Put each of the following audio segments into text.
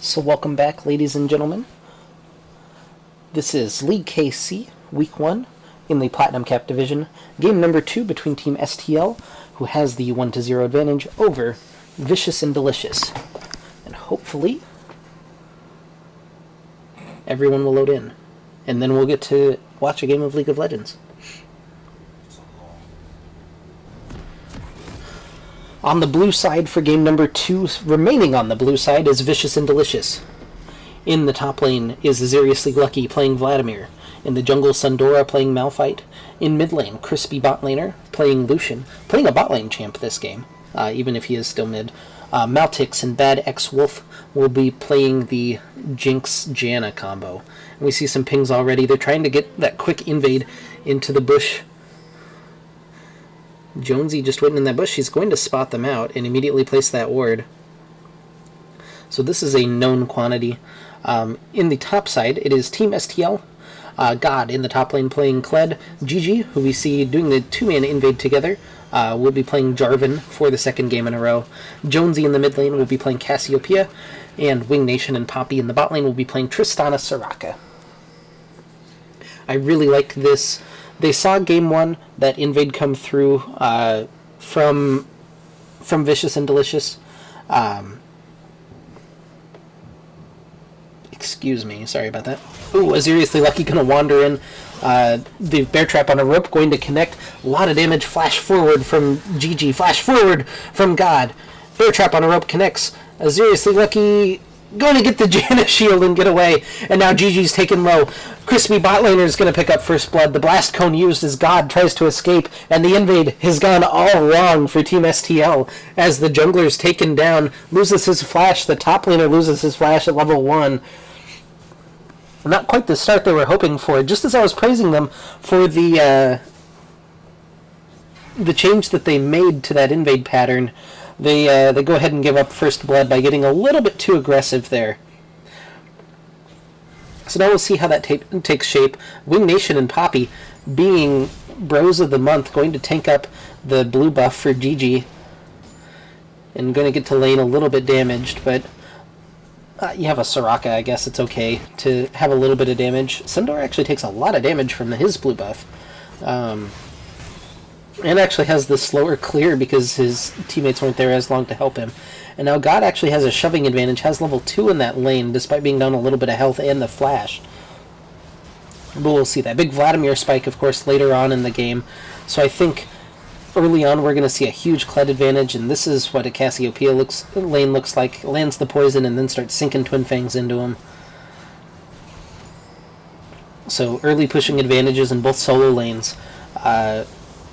So welcome back, ladies and gentlemen. This is League KC, Week 1, in the Platinum Cap Division. Game number 2 between Team STL, who has the 1-0 advantage over Vicious and Delicious. And hopefully, everyone will load in. And then we'll get to watch a game of League of Legends. On the blue side for game number 2, remaining on the blue side, is Vicious and Delicious. In the top lane is Seriously Lucky playing Vladimir. In the jungle, Sundora playing Malphite. In mid lane, Crispy bot laner playing Lucian. Playing a bot lane champ this game, even if he is still mid. Maltix and Bad X Wolf will be playing the Jinx Janna combo. And we see some pings already. They're trying to get that quick invade into the bush. Jonesy just waiting in that bush. He's going to spot them out and immediately place that ward. So this is a known quantity. In the top side, it is Team STL. God in the top lane playing Kled. Gigi, who we see doing the two-man invade together, will be playing Jarvan for the second game in a row. Jonesy in the mid lane will be playing Cassiopeia. And Wing Nation and Poppy in the bot lane will be playing Tristana Soraka. I really like this. They saw game 1, that invade come through from Vicious and Delicious. Excuse me, sorry about that. Ooh, a Seriously Lucky gonna wander in. The bear trap on a rope going to connect. A lot of damage. Flash forward from GG. Flash forward from God. Bear trap on a rope connects. A Seriously Lucky going to get the Janna shield and get away. And now GG's taken low. Crispy bot laner is going to pick up first blood. The blast cone used as God tries to escape. And the invade has gone all wrong for Team STL. As the jungler's taken down, loses his flash. The top laner loses his flash at level 1. Not quite the start they were hoping for. Just as I was praising them for the change that they made to that invade pattern, they go ahead and give up first blood by getting a little bit too aggressive there. So now we'll see how that takes shape. Wing Nation and Poppy, being bros of the month, going to tank up the blue buff for GG. And going to get to lane a little bit damaged, but you have a Soraka, I guess it's okay to have a little bit of damage. Sundora actually takes a lot of damage from his blue buff. And actually has the slower clear because his teammates weren't there as long to help him. And now God actually has a shoving advantage, has level 2 in that lane, despite being down a little bit of health and the flash. But we'll see that. Big Vladimir spike, of course, later on in the game. So I think early on we're going to see a huge Kled advantage, and this is what a Cassiopeia lane looks like. Lands the poison and then starts sinking Twin Fangs into him. So early pushing advantages in both solo lanes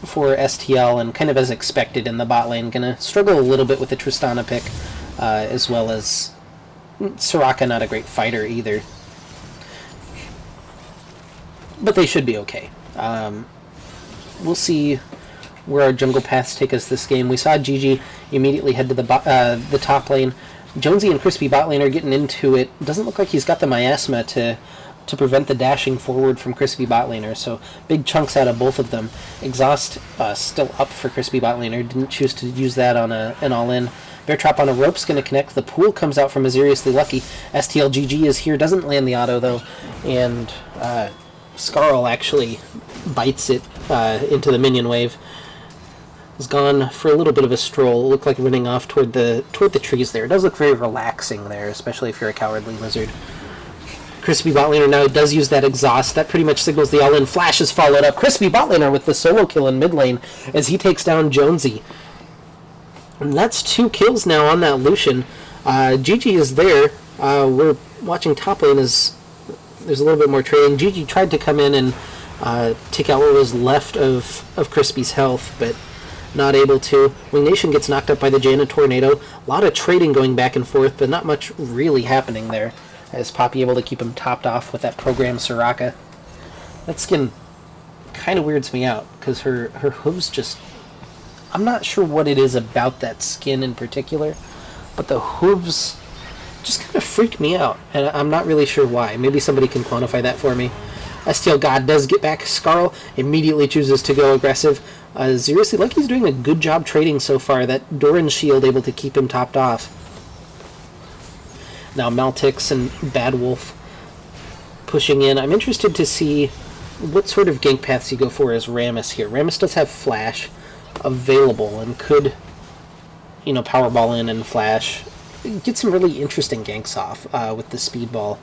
for STL, and kind of as expected in the bot lane. Going to struggle a little bit with the Tristana pick, as well as Soraka, not a great fighter either. But they should be okay. We'll see where our jungle paths take us this game. We saw GG immediately head to the top lane. Jonesy and Crispy bot lane are getting into it. Doesn't look like he's got the miasma to prevent the dashing forward from Crispy bot laner, so big chunks out of both of them. Exhaust still up for Crispy bot laner. Didn't choose to use that on an all-in. Bear trap on a rope's going to connect. The pool comes out from a Seriously Lucky. STL GG is here. Doesn't land the auto, though. And Skarl actually bites it into the minion wave. Has gone for a little bit of a stroll. Looked like running off toward the trees there. It does look very relaxing there, especially if you're a cowardly lizard. Crispy bot laner now does use that exhaust. That pretty much signals the all-in. Flash is followed up. Crispy bot laner with the solo kill in mid lane as he takes down Jonesy. And that's 2 kills now on that Lucian. GG is there. We're watching top lane as there's a little bit more trading. GG tried to come in and take out what was left of Crispy's health, but not able to. Wing Nation gets knocked up by the Janna Tornado. A lot of trading going back and forth, but not much really happening there. As Poppy able to keep him topped off with that programmed Soraka. That skin kind of weirds me out, because her hooves just... I'm not sure what it is about that skin in particular, but the hooves just kind of freak me out, and I'm not really sure why. Maybe somebody can quantify that for me. STL God does get back. Skarl immediately chooses to go aggressive. Seriously, Lucky's doing a good job trading so far. That Doran shield able to keep him topped off. Now Maltix and Bad Wolf pushing in. I'm interested to see what sort of gank paths you go for as Rammus here. Rammus does have Flash available and could, Powerball in and Flash. Get some really interesting ganks off with the Speedball.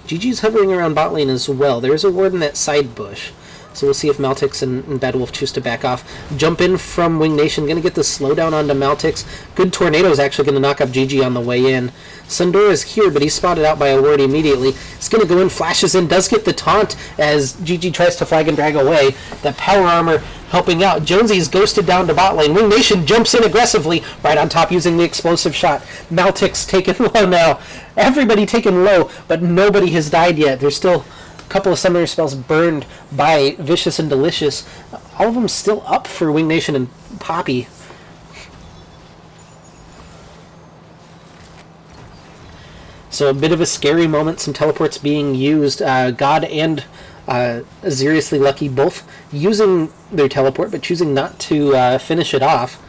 GG's hovering around bot lane as well. There is a ward in that side bush. So we'll see if Maltix and Bad Wolf choose to back off. Jump in from Wing Nation. Going to get the slowdown onto Maltix. Good Tornado is actually going to knock up GG on the way in. Sundor is here, but he's spotted out by a ward immediately. He's going to go in, flashes in, does get the taunt as GG tries to flag and drag away. That power armor helping out. Jonesy's ghosted down to bot lane. Wing Nation jumps in aggressively, right on top using the explosive shot. Maltix taken low now. Everybody taken low, but nobody has died yet. There's still couple of summoner spells burned by Vicious and Delicious. All of them still up for Wing Nation and Poppy. So a bit of a scary moment, some teleports being used. God and Seriously Lucky both using their teleport, but choosing not to finish it off.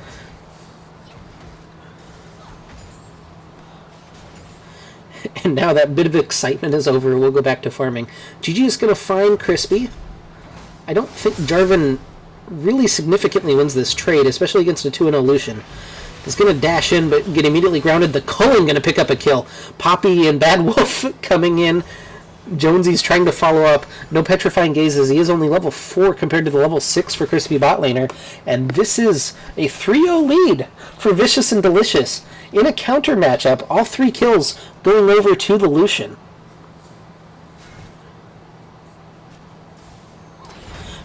And now that bit of excitement is over. We'll go back to farming. GG is going to find Crispy. I don't think Jarvan really significantly wins this trade, especially against a 2-0 Lucian. He's going to dash in, but get immediately grounded. The Cullen going to pick up a kill. Poppy and Bad Wolf coming in. Jonesy's trying to follow up. No Petrifying Gazes. He is only level 4 compared to the level 6 for Crispy bot laner. And this is a 3-0 lead for Vicious and Delicious. In a counter matchup, all 3 kills going over to the Lucian.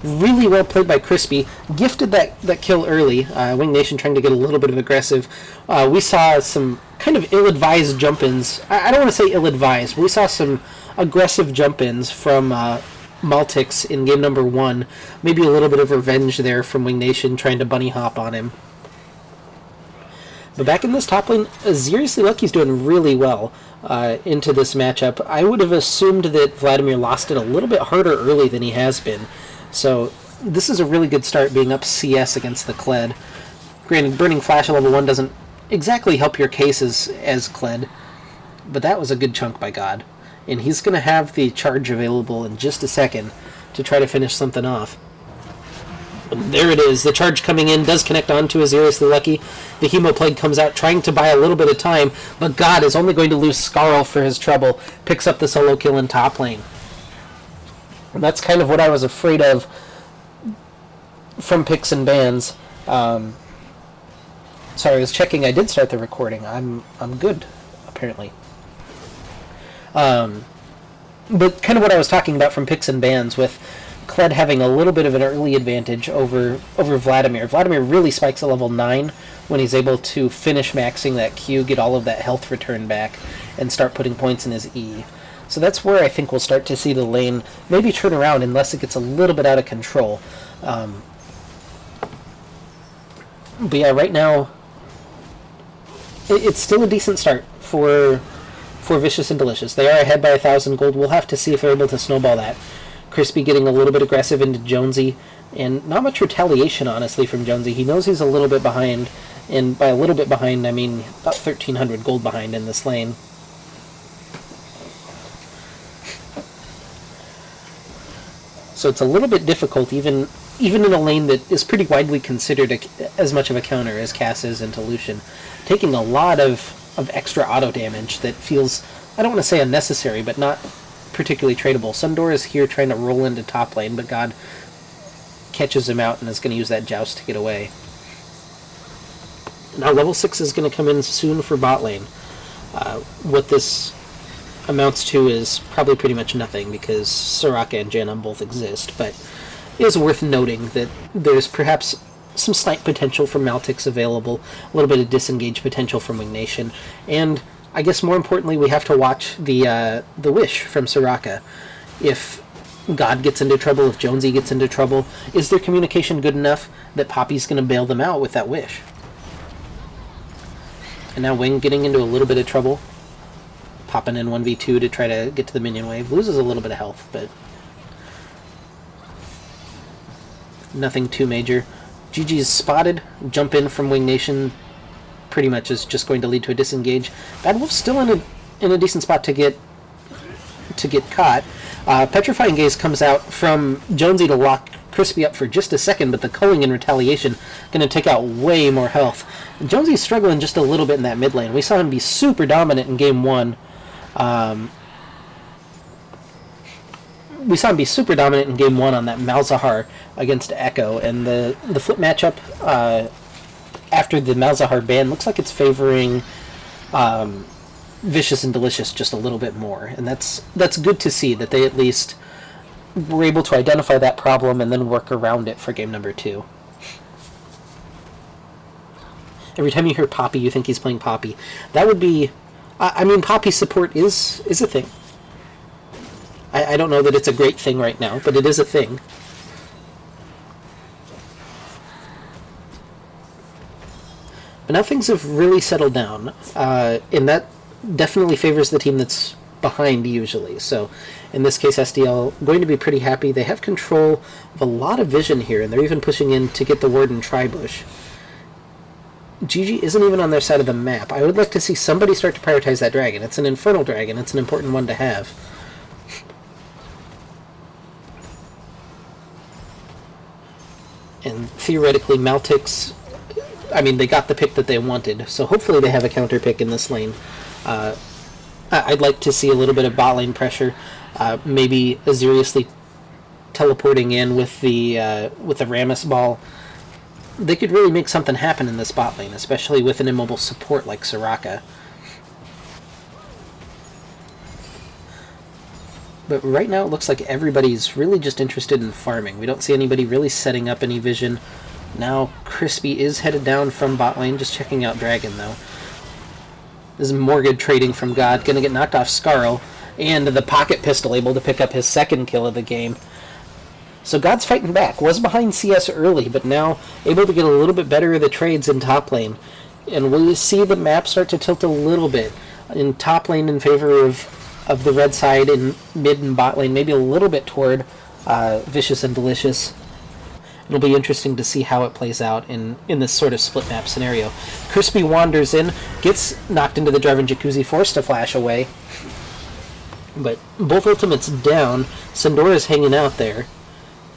Really well played by Crispy. Gifted that kill early. Wing Nation trying to get a little bit of aggressive. We saw some kind of ill-advised jump-ins. I don't want to say ill-advised, but we saw some aggressive jump-ins from Maltix in game number 1. Maybe a little bit of revenge there from Wing Nation trying to bunny hop on him. But back in this top lane, Seriously Lucky's doing really well into this matchup. I would have assumed that Vladimir lost it a little bit harder early than he has been. So this is a really good start being up CS against the Kled. Granted, Burning Flash at level 1 doesn't exactly help your case as Kled, but that was a good chunk by God. And he's going to have the charge available in just a second to try to finish something off. There it is. The charge coming in does connect onto a Seriously Lucky. The Hemoplague comes out trying to buy a little bit of time, but God is only going to lose Scarl for his trouble. Picks up the solo kill in top lane. And that's kind of what I was afraid of from picks and bans. Sorry, I was checking. I did start the recording. I'm good, apparently. But kind of what I was talking about from picks and bans with Kled having a little bit of an early advantage over Vladimir. Vladimir really spikes at level 9 when he's able to finish maxing that Q, get all of that health return back, and start putting points in his E. So that's where I think we'll start to see the lane maybe turn around unless it gets a little bit out of control. But yeah, right now, it's still a decent start for Vicious and Delicious. They are ahead by 1,000 gold. We'll have to see if they're able to snowball that. Crispy getting a little bit aggressive into Jonesy, and not much retaliation, honestly, from Jonesy. He knows he's a little bit behind, and by a little bit behind, I mean about 1,300 gold behind in this lane. So it's a little bit difficult, even in a lane that is pretty widely considered as much of a counter as Cass is into Lucian. Taking a lot of extra auto damage that feels, I don't want to say unnecessary, but not particularly tradable. Sundor is here trying to roll into top lane, but God catches him out and is going to use that joust to get away. Now level 6 is going to come in soon for bot lane. What this amounts to is probably pretty much nothing because Soraka and Janum both exist, but it is worth noting that there's perhaps some slight potential from Maltix available, a little bit of disengage potential from Wing Nation, and I guess more importantly we have to watch the Wish from Soraka. If God gets into trouble, if Jonesy gets into trouble, is their communication good enough that Poppy's going to bail them out with that Wish? And now Wing getting into a little bit of trouble, popping in 1v2 to try to get to the minion wave, loses a little bit of health, but nothing too major. GG's spotted, jump in from Wing Nation, pretty much is just going to lead to a disengage. Bad Wolf's still in a decent spot to get caught. Petrifying Gaze comes out from Jonesy to lock Crispy up for just a second, but the culling in retaliation going to take out way more health. Jonesy's struggling just a little bit in that mid lane. We saw him be super dominant in game 1. We saw him be super dominant in game 1 on that Malzahar against Echo, and the flip matchup after the Malzahar ban looks like it's favoring Vicious and Delicious just a little bit more, and that's good to see that they at least were able to identify that problem and then work around it for game number 2. Every time you hear Poppy, you think he's playing Poppy. That would be... I mean, Poppy support is a thing. I don't know that it's a great thing right now, but it is a thing. But now things have really settled down, and that definitely favors the team that's behind usually. So in this case, STL going to be pretty happy. They have control of a lot of vision here, and they're even pushing in to get the ward in Tribush. GG isn't even on their side of the map. I would like to see somebody start to prioritize that dragon. It's an Infernal Dragon. It's an important one to have. And theoretically, Maltix, I mean, they got the pick that they wanted, so hopefully they have a counter pick in this lane. I'd like to see a little bit of bot lane pressure, maybe Aziriously teleporting in with the Rammus ball. They could really make something happen in this bot lane, especially with an immobile support like Soraka. But right now it looks like everybody's really just interested in farming. We don't see anybody really setting up any vision. Now Crispy is headed down from bot lane, just checking out Dragon though. This is Morgid trading from God, gonna get knocked off Scarl, and the pocket pistol able to pick up his second kill of the game. So God's fighting back. Was behind CS early, but now able to get a little bit better of the trades in top lane. And we'll see the map start to tilt a little bit in top lane in favor of the red side, in mid and bot lane, maybe a little bit toward Vicious and Delicious. It'll be interesting to see how it plays out in this sort of split map scenario. Crispy wanders in, gets knocked into the Jarvan Jacuzzi, forced to flash away. But both ultimates down. Sandora's hanging out there.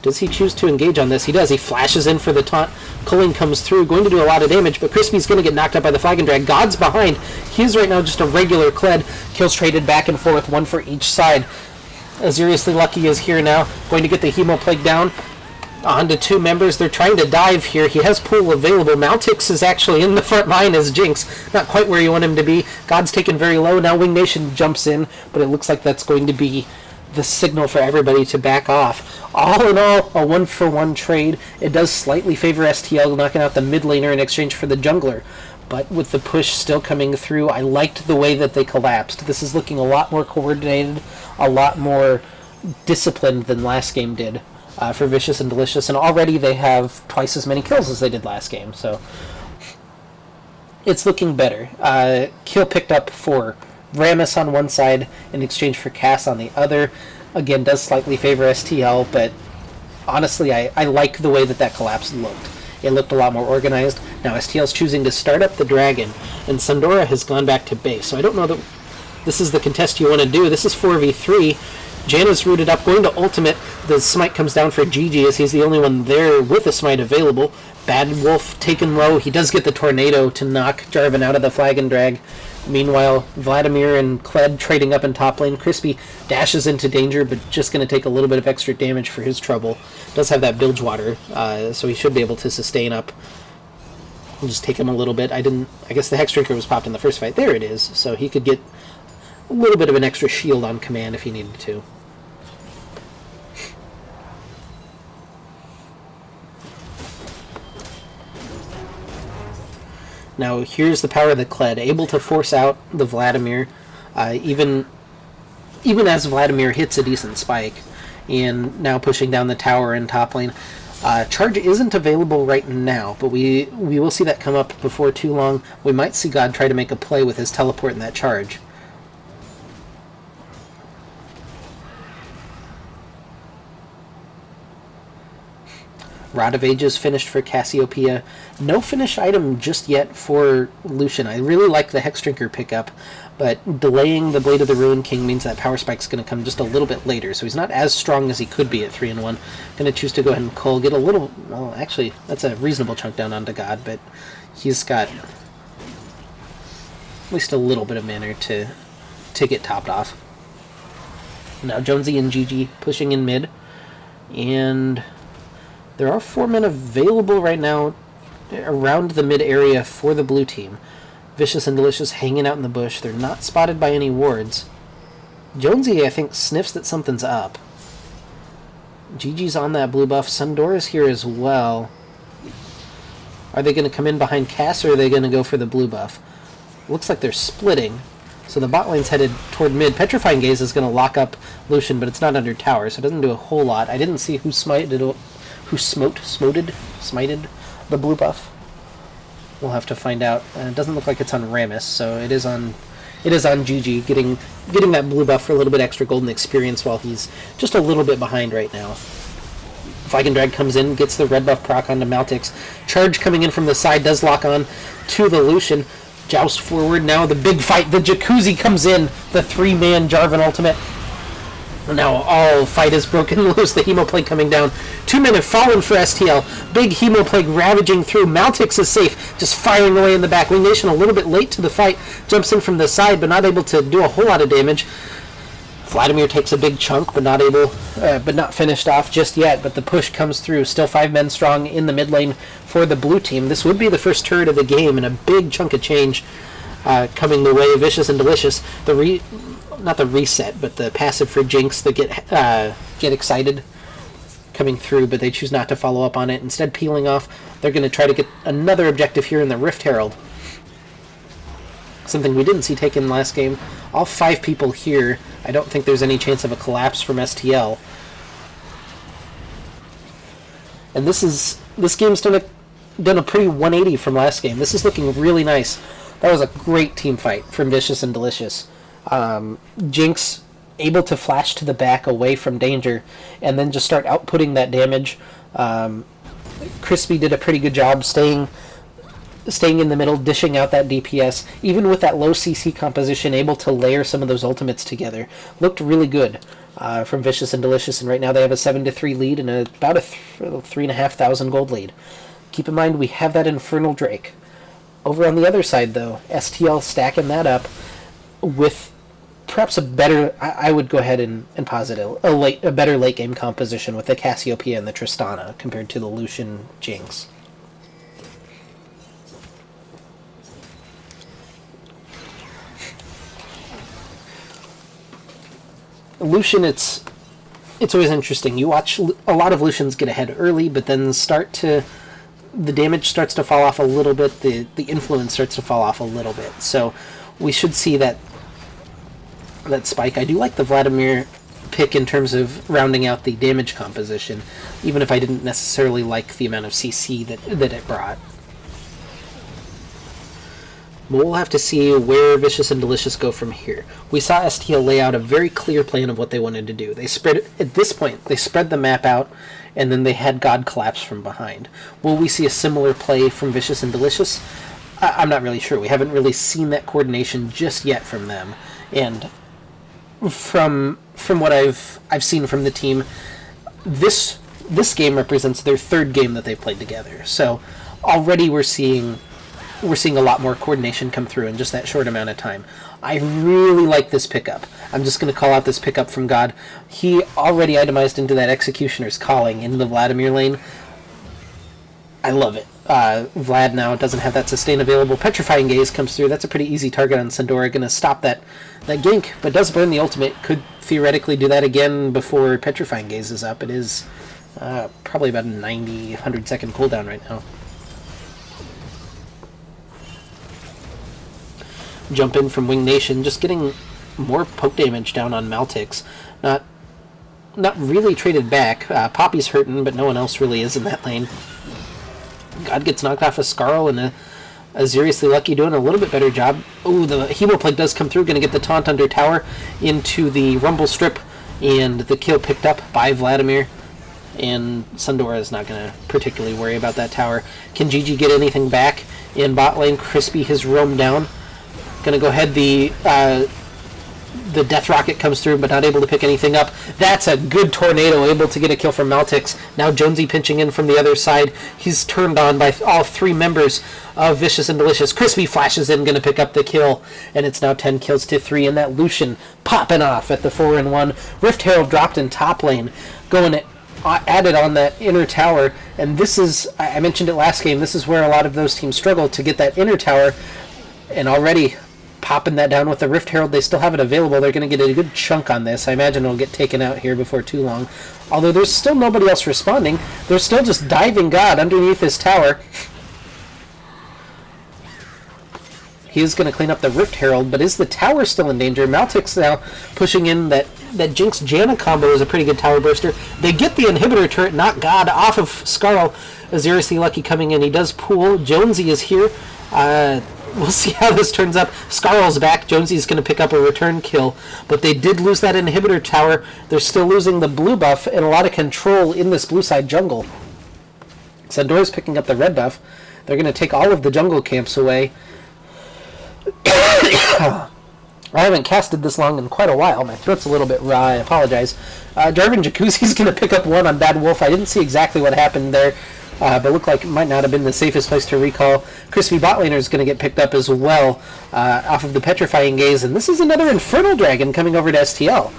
Does he choose to engage on this? He does. He flashes in for the taunt. Culling comes through, going to do a lot of damage, but Crispy's going to get knocked out by the Flag and Drag. God's behind. He's right now just a regular Kled. Kills traded back and forth, one for each side. Aziriously Lucky is here now, going to get the Hemo Plague down. On to 2 members. They're trying to dive here. He has pool available. Maltix is actually in the front line as Jinx. Not quite where you want him to be. God's taken very low. Now Wing Nation jumps in, but it looks like that's going to be the signal for everybody to back off. All in all, a 1-for-1 trade. It does slightly favor STL, knocking out the mid laner in exchange for the jungler. But with the push still coming through, I liked the way that they collapsed. This is looking a lot more coordinated, a lot more disciplined than last game did for Vicious and Delicious. And already they have twice as many kills as they did last game. So it's looking better. Kill picked up for Rammus on one side in exchange for Cass on the other. Again, does slightly favor STL, but honestly, I like the way that collapse looked. It looked a lot more organized. Now STL's choosing to start up the Dragon, and Sandora has gone back to base. So I don't know that this is the contest you want to do. This is 4v3. Janna's rooted up, going to ultimate. The smite comes down for GG as he's the only one there with a smite available. Bad Wolf taken low. He does get the tornado to knock Jarvan out of the Flag and Drag. Meanwhile, Vladimir and Kled trading up in top lane. Crispy dashes into danger, but just going to take a little bit of extra damage for his trouble. Does have that Bilgewater, so he should be able to sustain up. We'll just take him a little bit. I guess the Hex Drinker was popped in the first fight. There it is. So he could get a little bit of an extra shield on command if he needed to. Now here's the power of the Kled, able to force out the Vladimir, even as Vladimir hits a decent spike, and now pushing down the tower in top lane. Charge isn't available right now, but we will see that come up before too long. We might see God try to make a play with his teleport in that charge. Rod of Ages finished for Cassiopeia. No finished item just yet for Lucian. I really like the Hexdrinker pickup, but delaying the Blade of the Ruin King means that Power Spike's going to come just a little bit later, so he's not as strong as he could be at 3-1. Going to choose to go ahead and cull, get a little... Well, actually, that's a reasonable chunk down onto God, but he's got at least a little bit of mana to get topped off. Now Jonesy and Gigi pushing in mid, and there are 4 men available right now around the mid area for the blue team. Vicious and Delicious hanging out in the bush. They're not spotted by any wards. Jonesy, I think, sniffs that something's up. Gigi's on that blue buff. Sundora's here as well. Are they going to come in behind Cass, or are they going to go for the blue buff? Looks like they're splitting. So the bot lane's headed toward mid. Petrifying Gaze is going to lock up Lucian, but it's not under tower, so it doesn't do a whole lot. I didn't see who smited the blue buff. We'll have to find out. It doesn't look like it's on Rammus, so it is on Gigi, getting that blue buff for a little bit extra golden experience while he's just a little bit behind right now. Viking Drag comes in, gets the red buff proc onto Maltix. Charge coming in from the side does lock on to the Lucian. Joust forward, now the big fight. The Jacuzzi comes in, the 3-man Jarvan ultimate. Now all fight is broken loose. The Hemoplague coming down. 2 men have fallen for STL. Big Hemoplague ravaging through. Maltix is safe, just firing away in the back. Wing Nation a little bit late to the fight. Jumps in from the side, but not able to do a whole lot of damage. Vladimir takes a big chunk, but not finished off just yet. But the push comes through. Still 5 men strong in the mid lane for the blue team. This would be the first turret of the game, and a big chunk of change coming the way. Vicious and Delicious. Not the reset, but the passive for Jinx that get excited coming through, but they choose not to follow up on it. Instead, peeling off. They're going to try to get another objective here in the Rift Herald. Something we didn't see taken last game. All 5 people here. I don't think there's any chance of a collapse from STL. And this game's done a pretty 180 from last game. This is looking really nice. That was a great team fight from Vicious and Delicious. Jinx able to flash to the back away from danger and then just start outputting that damage. Crispy did a pretty good job staying in the middle, dishing out that DPS. Even with that low CC composition, able to layer some of those ultimates together. Looked really good from Vicious and Delicious, and right now they have a 7-3 lead and about a 3,500 gold lead. Keep in mind we have that Infernal Drake. Over on the other side though, STL stacking that up with perhaps a better, I would go ahead and posit a better late game composition with the Cassiopeia and the Tristana compared to the Lucian Jinx. Lucian, it's always interesting. You watch a lot of Lucians get ahead early, but then the damage starts to fall off a little bit, the influence starts to fall off a little bit. So we should see that spike. I do like the Vladimir pick in terms of rounding out the damage composition, even if I didn't necessarily like the amount of CC that it brought. But we'll have to see where Vicious and Delicious go from here. We saw STL lay out a very clear plan of what they wanted to do. At this point, they spread the map out, and then they had God collapse from behind. Will we see a similar play from Vicious and Delicious? I'm not really sure. We haven't really seen that coordination just yet from them. And from what I've seen from the team, this game represents their 3rd game that they've played together. So already we're seeing a lot more coordination come through in just that short amount of time. I really like this pickup. I'm just going to call out this pickup from God. He already itemized into that Executioner's Calling into the Vladimir lane. I love it. Vlad now doesn't have that sustain available. Petrifying Gaze comes through. That's a pretty easy target on Sandora. Going to stop that gank, but does burn the ultimate. Could theoretically do that again before Petrifying Gaze is up. It is probably about a 100 second cooldown right now. Jump in from Wing Nation, just getting more poke damage down on Maltix. Not really traded back. Poppy's hurting, but no one else really is in that lane. God gets knocked off a Skarl, and a Seriously Lucky doing a little bit better job. Ooh, the Hemoplague does come through, going to get the taunt under tower into the Rumble Strip, and the kill picked up by Vladimir. and Sundora is not going to particularly worry about that tower. Can GG get anything back in bot lane? Crispy has roamed down. Going to go ahead, the Death Rocket comes through, but not able to pick anything up. That's a good tornado, able to get a kill from Maltix. Now Jonesy pinching in from the other side. He's turned on by all three members of Vicious and Delicious. Crispy flashes in, going to pick up the kill, and it's now 10 kills to 3, and that Lucian popping off at the 4-1. Rift Herald dropped in top lane, going added on that inner tower, and this is, I mentioned it last game, this is where a lot of those teams struggle to get that inner tower, and already popping that down with the Rift Herald. They still have it available. They're going to get a good chunk on this. I imagine it'll get taken out here before too long. Although there's still nobody else responding. They're still just diving God underneath this tower. He is going to clean up the Rift Herald, but is the tower still in danger? Maltix now pushing in that Jinx Janna combo is a pretty good tower burster. They get the inhibitor turret, not God, off of Skarl. Azirus the Lucky coming in. He does pool. Jonesy is here. We'll see how this turns up. Skarl's back. Jonesy's going to pick up a return kill. But they did lose that inhibitor tower. They're still losing the blue buff and a lot of control in this blue side jungle. Sundora's picking up the red buff. They're going to take all of the jungle camps away. I haven't casted this long in quite a while. My throat's a little bit raw. I apologize. Jarvan Jacuzzi's going to pick up one on Bad Wolf. I didn't see exactly what happened there. But looked like it might not have been the safest place to recall. Crispy Bot Laner is going to get picked up as well off of the Petrifying Gaze. And this is another Infernal Dragon coming over to STL.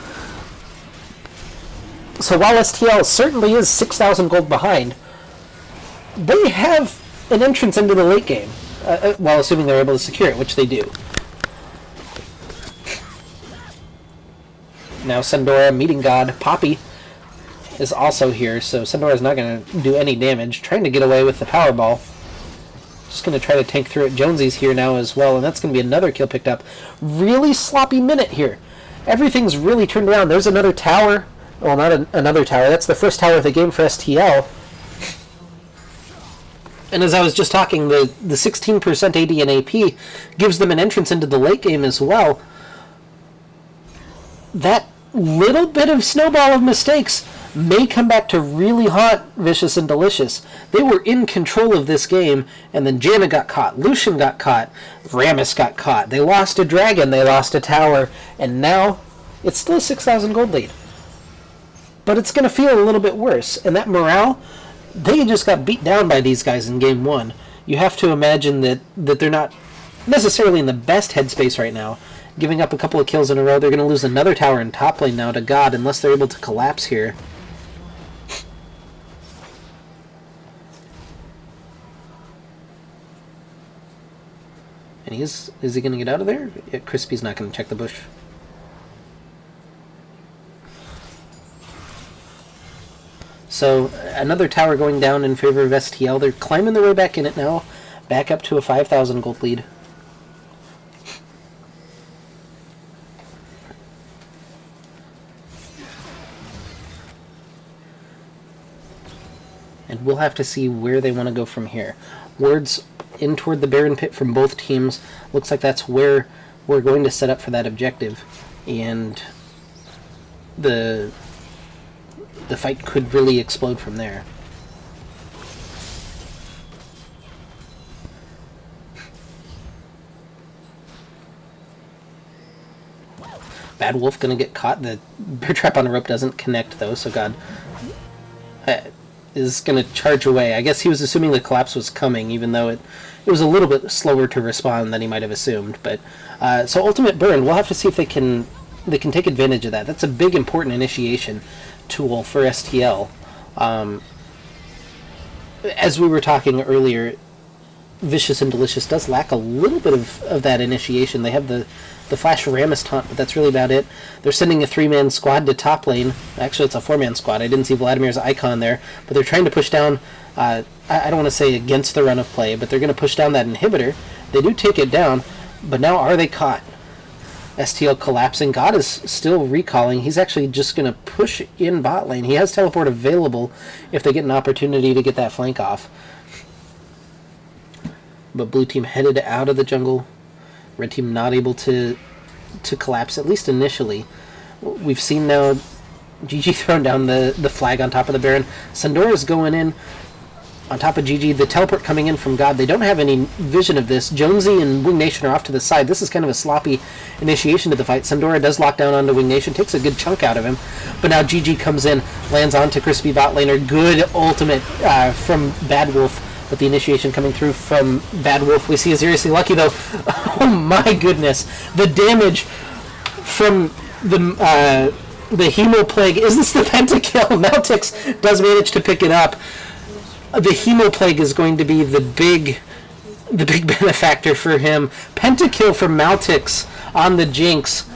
So while STL certainly is 6,000 gold behind, they have an entrance into the late game. Well, assuming they're able to secure it, which they do. Now Sundora meeting God. Poppy is also here, so Sundora's not going to do any damage. Trying to get away with the Powerball. Just going to try to tank through it. Jonesy's here now as well, and that's going to be another kill picked up. Really sloppy minute here. Everything's really turned around. There's another tower. Well, not another tower. That's the first tower of the game for STL. And as I was just talking, the 16% AD and AP gives them an entrance into the late game as well. That little bit of snowball of mistakes may come back to really haunt Vicious and Delicious. They were in control of this game, and then Janna got caught, Lucian got caught, Rammus got caught. They lost a dragon, they lost a tower, and now it's still a 6,000 gold lead. But it's going to feel a little bit worse, and that morale, they just got beat down by these guys in game one. You have to imagine that they're not necessarily in the best headspace right now. Giving up a couple of kills in a row, they're going to lose another tower in top lane now to God, unless they're able to collapse here. And is he going to get out of there? Yeah, Crispy's not going to check the bush. So another tower going down in favor of STL. They're climbing their way back in it now. Back up to a 5,000 gold lead. And we'll have to see where they want to go from here. Words in toward the Baron Pit from both teams. Looks like that's where we're going to set up for that objective. And the fight could really explode from there. Bad Wolf gonna get caught. The bear trap on a rope doesn't connect though, so God is gonna charge away. I guess he was assuming the collapse was coming, even though it was a little bit slower to respond than he might have assumed. But so ultimate burn, we'll have to see if they can take advantage of that. That's a big important initiation tool for STL. As we were talking earlier, Vicious and Delicious does lack a little bit of that initiation. They have the Flash Rammus taunt, but that's really about it. They're sending a 3-man squad to top lane. Actually, it's a 4-man squad. I didn't see Vladimir's icon there, but they're trying to push down, I don't want to say against the run of play, but they're going to push down that inhibitor. They do take it down, but now are they caught? STL collapsing. God is still recalling. He's actually just going to push in bot lane. He has teleport available if they get an opportunity to get that flank off. But blue team headed out of the jungle. Red team not able to collapse, at least initially. We've seen now GG throwing down the flag on top of the Baron. Sandora's going in on top of GG. The teleport coming in from God. They don't have any vision of this. Jonesy and Wing Nation are off to the side. This is kind of a sloppy initiation to the fight. Sandora does lock down onto Wing Nation, takes a good chunk out of him, but now GG comes in, lands onto Crispy bot laner. Good ultimate from Bad Wolf, but the initiation coming through from Bad Wolf. We see Azirius Lucky though. Oh my goodness, the damage from the Hemo Plague. Is this the pentakill? Meltix does manage to pick it up. The Hemo Plague is going to be the big benefactor for him. Pentakill from Maltix on the Jinx.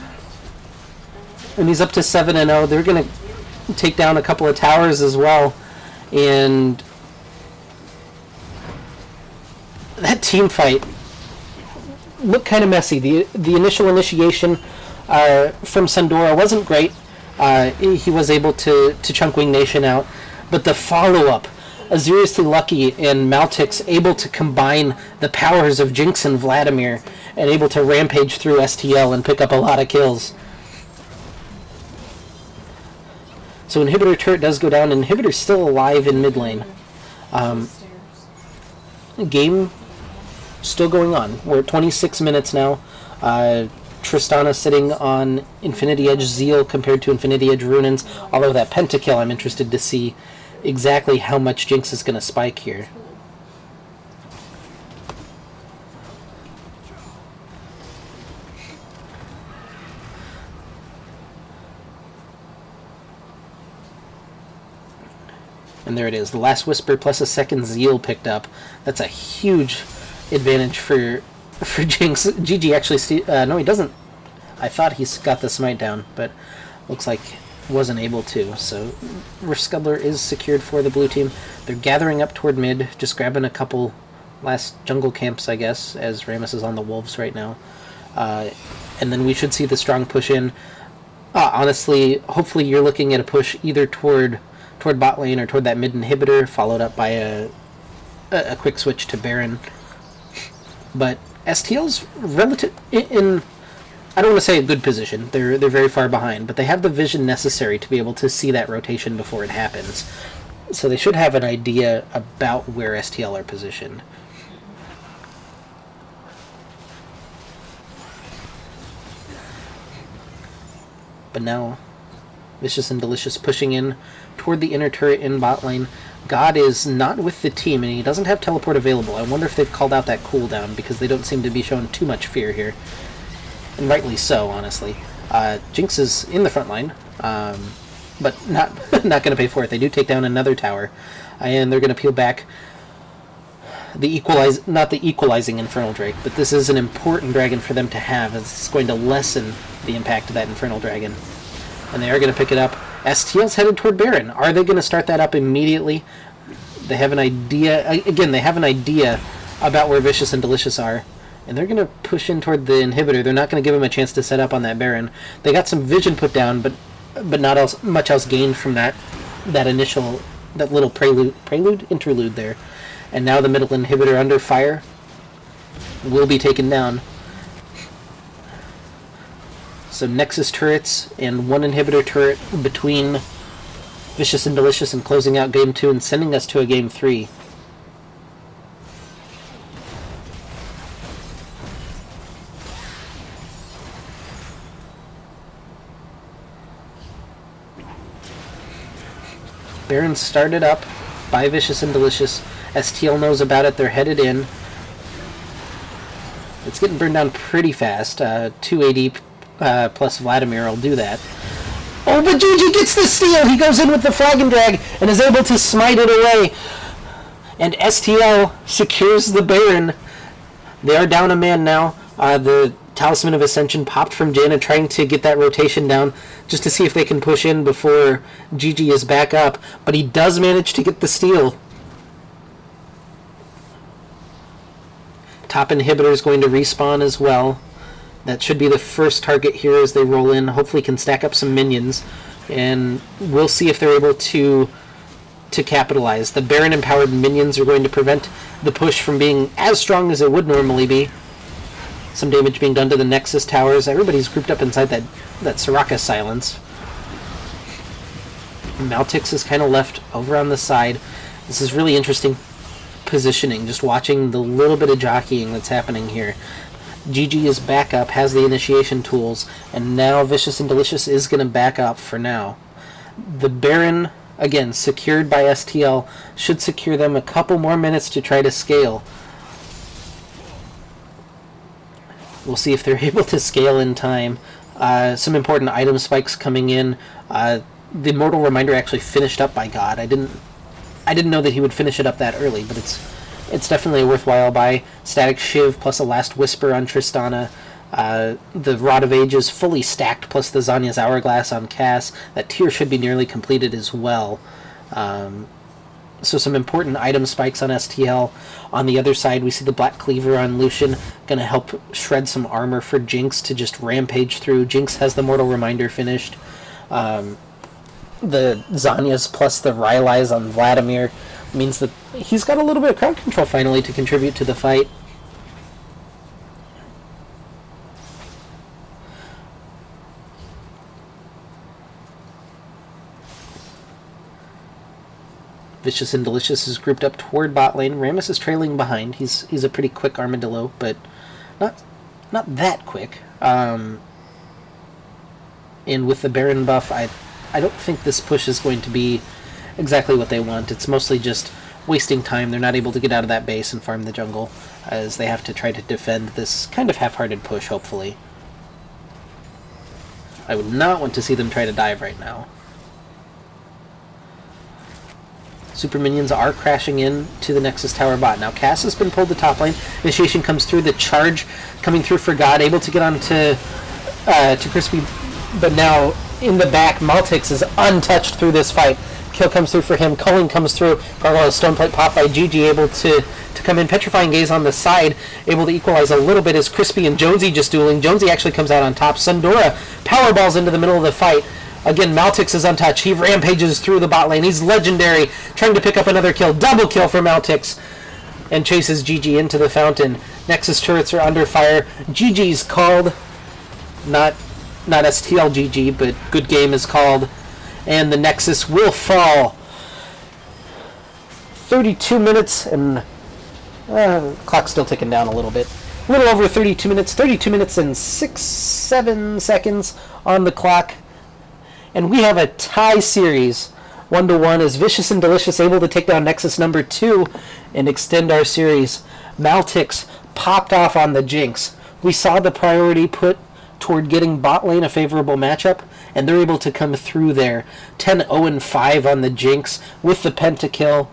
And he's up to 7-0. They're going to take down a couple of towers as well. And that team fight looked kind of messy. The initial initiation from Sandora wasn't great. He was able to chunk Wing Nation out. But the follow-up, Azirius Lucky and Maltix able to combine the powers of Jinx and Vladimir and able to rampage through STL and pick up a lot of kills. So Inhibitor turret does go down. Inhibitor's still alive in mid lane. Game still going on. We're at 26 minutes now. Tristana sitting on Infinity Edge Zeal compared to Infinity Edge Runins. Although that pentakill, I'm interested to see exactly how much Jinx is going to spike here. And there it is. The Last Whisper plus a second Zeal picked up. That's a huge advantage for Jinx. GG actually... no, he doesn't. I thought he's got the smite down, but looks like wasn't able to. So Riskubler is secured for the blue team. They're gathering up toward mid, just grabbing a couple last jungle camps, I guess, as Rammus is on the wolves right now. And then we should see the strong push in. Honestly, hopefully you're looking at a push either toward bot lane or toward that mid inhibitor, followed up by a quick switch to Baron. But STL's relative in I don't want to say a good position. They're very far behind, but they have the vision necessary to be able to see that rotation before it happens. So they should have an idea about where STL are positioned. But now, Vicious and Delicious pushing in toward the inner turret in bot lane. God is not with the team, and he doesn't have teleport available. I wonder if they've called out that cooldown, because they don't seem to be showing too much fear here. And rightly so, honestly. Jinx is in the front line, but not going to pay for it. They do take down another tower, and they're going to peel back not the equalizing Infernal Drake, but this is an important dragon for them to have, as it's going to lessen the impact of that Infernal Dragon. And they are going to pick it up. STL's headed toward Baron. Are they going to start that up immediately? They have an idea. Again, they have an idea about where Vicious and Delicious are. And they're going to push in toward the inhibitor. They're not going to give him a chance to set up on that Baron. They got some vision put down, but not much else gained from that little interlude there. And now the middle inhibitor under fire will be taken down. So Nexus turrets and one inhibitor turret between Vicious and Delicious and closing out Game 2 and sending us to a Game 3. Baron started up by Vicious and Delicious. STL knows about it. They're headed in. It's getting burned down pretty fast. 2 AD plus Vladimir will do that. Oh, but GG gets the steal! He goes in with the flag and drag and is able to smite it away. And STL secures the Baron. They are down a man now. The Talisman of Ascension popped from Janna, trying to get that rotation down just to see if they can push in before GG is back up. But he does manage to get the steal. Top inhibitor is going to respawn as well. That should be the first target here as they roll in. Hopefully can stack up some minions. And we'll see if they're able to capitalize. The Baron-empowered minions are going to prevent the push from being as strong as it would normally be. Some damage being done to the Nexus towers. Everybody's grouped up inside that Soraka silence. Maltix is kind of left over on the side. This is really interesting positioning, just watching the little bit of jockeying that's happening here. GG is back up, has the initiation tools, and now Vicious and Delicious is going to back up for now. The Baron, again, secured by STL, should secure them a couple more minutes to try to scale. We'll see if they're able to scale in time. Some important item spikes coming in. The Mortal Reminder actually finished up by God. I didn't know that he would finish it up that early, but it's definitely a worthwhile buy. Static Shiv plus a Last Whisper on Tristana. The Rod of Ages fully stacked plus the Zanya's Hourglass on Cass. That tier should be nearly completed as well. So some important item spikes on STL. On the other side, we see the Black Cleaver on Lucian, going to help shred some armor for Jinx to just rampage through. Jinx has the Mortal Reminder finished. The Zanyas plus the Rylai's on Vladimir means that he's got a little bit of crowd control finally to contribute to the fight. Vicious and Delicious is grouped up toward bot lane. Rammus is trailing behind. He's a pretty quick armadillo, but not that quick. And with the Baron buff, I don't think this push is going to be exactly what they want. It's mostly just wasting time. They're not able to get out of that base and farm the jungle, as they have to try to defend this kind of half-hearted push, hopefully. I would not want to see them try to dive right now. Super minions are crashing in to the Nexus Tower bot. Now Cass has been pulled to top lane. Initiation comes through. The charge coming through for God, able to get on to Crispy, but now in the back, Maltix is untouched through this fight. Kill comes through for him. Culling comes through. Gargoyle Stoneplate pop by GG, able to come in. Petrifying Gaze on the side, able to equalize a little bit as Crispy and Jonesy just dueling. Jonesy actually comes out on top. Sundora powerballs into the middle of the fight. Again, Maltix is untouched. He rampages through the bot lane. He's legendary, trying to pick up another kill. Double kill for Maltix, and chases GG into the fountain. Nexus turrets are under fire. GG's called. Not STL GG, but good game is called. And the Nexus will fall. 32 minutes, and clock's still ticking down a little bit. A little over 32 minutes. 32 minutes and 7 seconds on the clock. And we have a tie series, 1-1, as Vicious and Delicious able to take down Nexus number 2 and extend our series. Maltix popped off on the Jinx. We saw the priority put toward getting bot lane a favorable matchup, and they're able to come through there. 10-0-5 on the Jinx with the pentakill.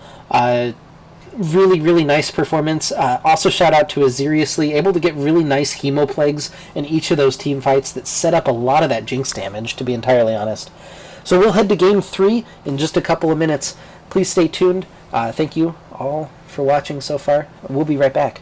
Really, really nice performance. Also shout out to Aziriously, able to get really nice Hemoplagues in each of those team fights that set up a lot of that Jinx damage, to be entirely honest. So we'll head to Game 3 in just a couple of minutes. Please stay tuned. Thank you all for watching so far. We'll be right back.